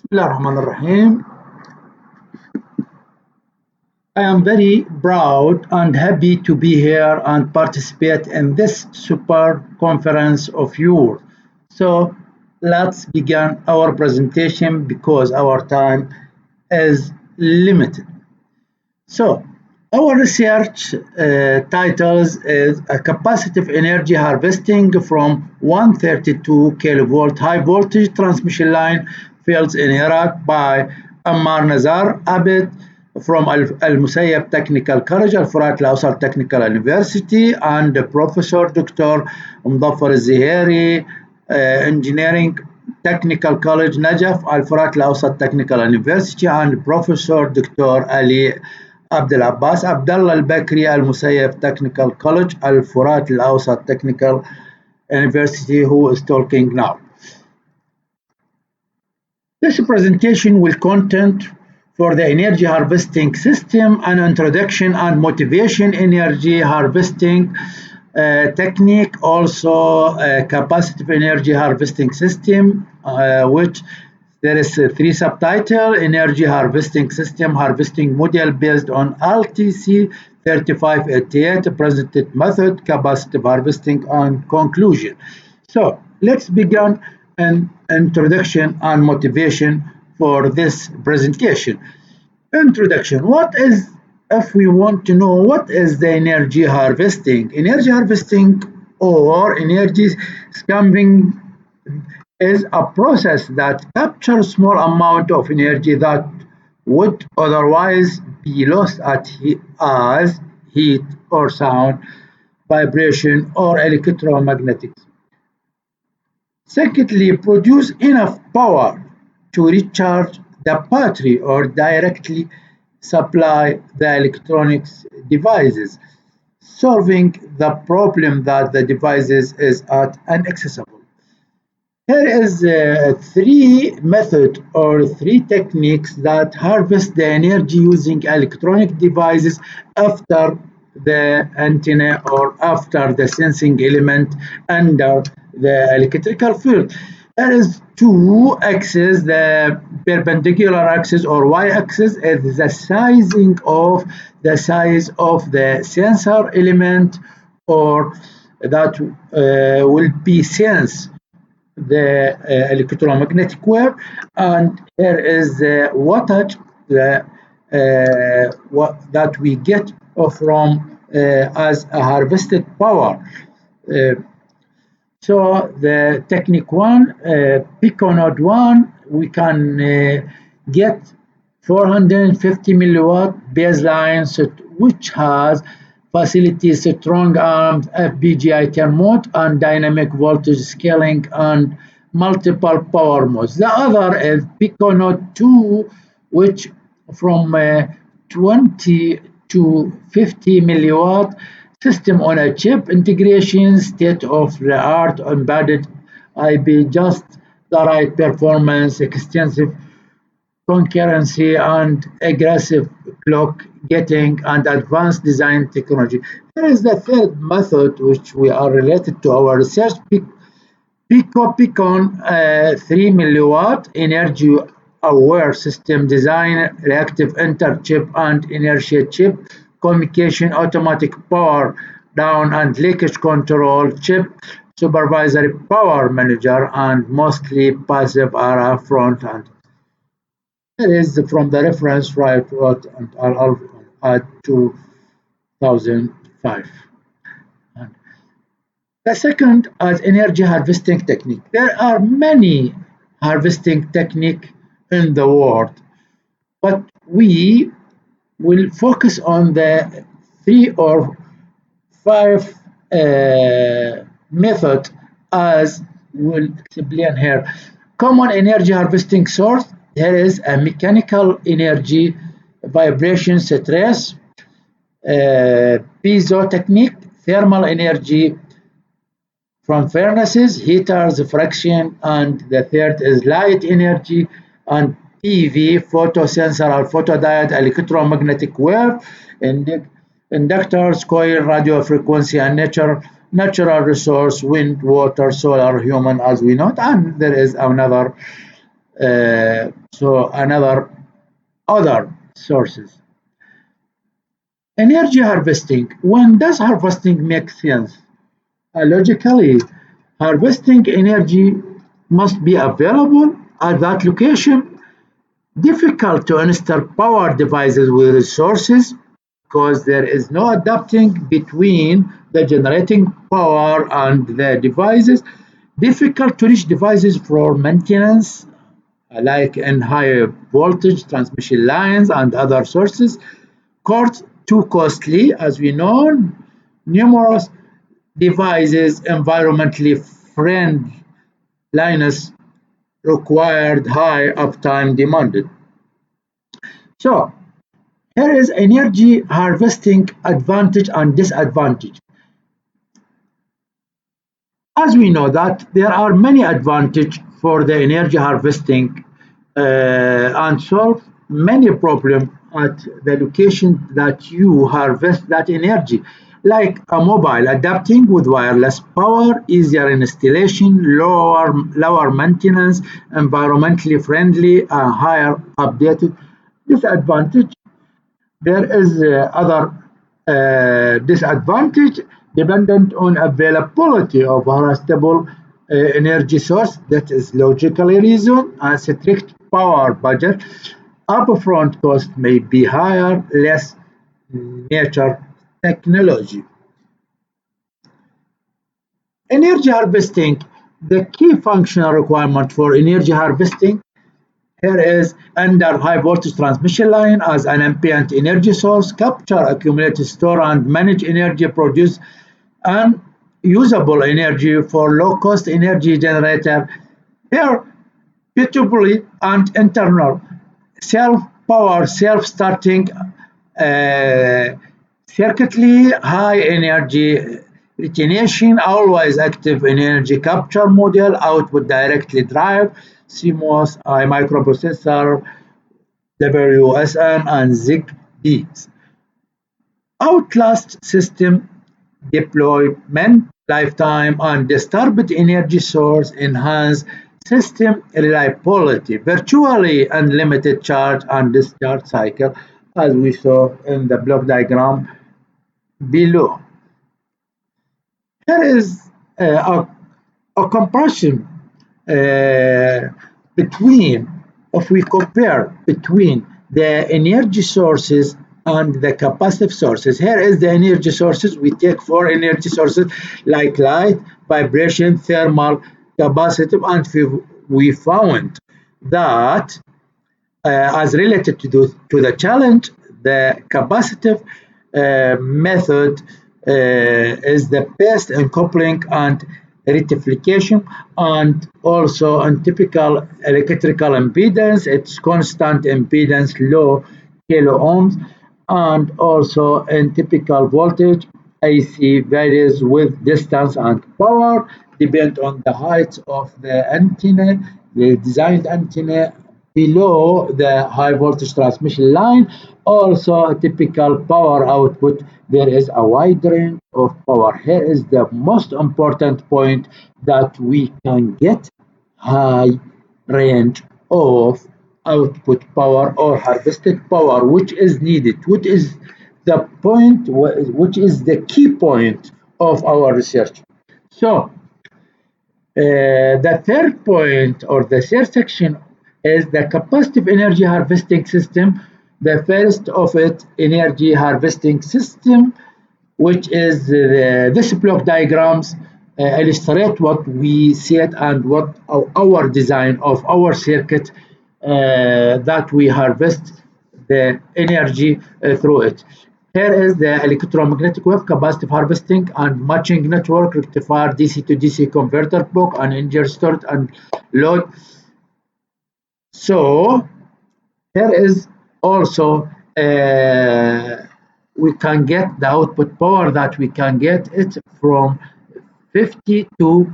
بسم الله الرحمن الرحيم. I am very proud and happy to be here and participate in this super conference of yours. So let's begin our presentation because our time is limited. So our research titles is a capacitive energy harvesting from 132 kilovolt high voltage transmission line fields in Iraq by Ammar Nazar Abed from المسيب Technical College الفرات الأوسط Technical University and Professor Dr. مظفر الزهيري Engineering Technical College نجف الفرات الأوسط Technical University and Professor Dr. Ali عبد العباس عبد الله البكري المسيب Technical College الفرات الأوسط Technical University who is talking now. This presentation will content for the energy harvesting system, an introduction and motivation energy harvesting technique, also capacitive energy harvesting system, which there is three subtitle: energy harvesting system, harvesting model based on LTC 3588, presented method, capacitive harvesting, and conclusion. So let's begin an introduction and motivation for this presentation. Introduction. What is, if we want to know what is the energy harvesting? Energy harvesting or energy scamping is a process that captures small amount of energy that would otherwise be lost as heat or sound, vibration, or electromagnetic. Secondly, produce enough power to recharge the battery or directly supply the electronics devices, solving the problem that the devices is at inaccessible. Here is three methods or three techniques that harvest the energy using electronic devices after the antenna or after the sensing element under the electrical field. There is two axes, the perpendicular axis or y-axis is the sizing of the size of the sensor element or that will be sensed the electromagnetic wave, and here is the wattage that we get from as a harvested power. So the technique one, piconode one, we can get 450 milliwatt baseline, which has facilities strong arms, FPGA turn mode, and dynamic voltage scaling and multiple power modes. The other is piconode 2, which from 20 to 50 milliwatt system on a chip integration, state-of-the-art embedded IP, just the right performance, extensive concurrency, and aggressive clock getting and advanced design technology. There is the third method which we are related to our research, Picon 3 milliwatt energy aware system design, reactive inter-chip and inertia chip, communication, automatic power down and leakage control chip, supervisory power manager, and mostly passive area front end. It is from the reference right at 2005. The second is energy harvesting technique. There are many harvesting techniques in the world, but we will focus on the 3 or 5 method as we'll explain here. Common energy harvesting source. Here is a mechanical energy, vibration, stress, piezo technique, thermal energy from furnaces, heaters, friction, and the third is light energy, and PV, photosensor or photodiode, electromagnetic wave, inductors, coil, radio frequency, and natural resource, wind, water, solar, human, as we know, and there is another So other sources. Energy harvesting. When does harvesting make sense? Logically, harvesting energy must be available at that location. Difficult to install power devices with resources because there is no adapting between the generating power and the devices. Difficult to reach devices for maintenance, like in high voltage transmission lines and other sources. Cost too costly, as we know. Numerous devices environmentally friendliness required high uptime demanded. So here is energy harvesting advantage and disadvantage. As we know that there are many advantages for the energy harvesting and solve many problems at the location that you harvest that energy, like a mobile adapting with wireless power, easier installation, lower maintenance, environmentally friendly, higher updated. Disadvantage, there is other disadvantage dependent on availability of a stable energy source. That is logically reason. A strict power budget. Upfront cost may be higher, less nature technology. Energy harvesting. The key functional requirement for energy harvesting here is under high voltage transmission line as an ambient energy source, capture, accumulate, store, and manage energy, produce unusable energy for low cost energy generator. Here, beautifully and internal self power, self starting circuitry, high energy retention, always active energy capture model, output directly drive, CMOS, microprocessor, WSM, and ZigBee. Outlast system deployment, lifetime, and disturbed energy source enhance system reliability, virtually unlimited charge and discharge cycle, as we saw in the block diagram below. Here is a comparison between, if we compare between the energy sources and the capacitive sources. Here is the energy sources. We take four energy sources like light, vibration, thermal, capacitive, and we found that as related to the challenge, the capacitive method is the best in coupling and rectification, and also in typical electrical impedance, it's constant impedance, low kilo ohms, and also in typical voltage, AC varies with distance and power, depend on the height of the antenna, the designed antenna below the high voltage transmission line. Also, a typical power output, there is a wide range of power. Here is the most important point, that we can get high range of output power or harvested power, which is needed, which is the point, which is the key point of our research. So, the third point or the third section is the capacitive energy harvesting system. The first of it, energy harvesting system, which is this block diagrams illustrate what we said and what our design of our circuit that we harvest the energy through it. Here is the electromagnetic wave capacitive harvesting and matching network rectifier DC to DC converter block and energy stored and load. So here is also we can get the output power that we can get it from 50 to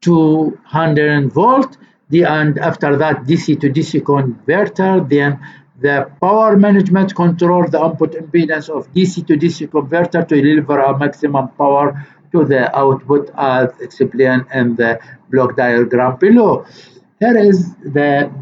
200 volt, and after that DC to DC converter, then the power management control the input impedance of DC to DC converter to deliver a maximum power to the output as explained in the block diagram below. here is the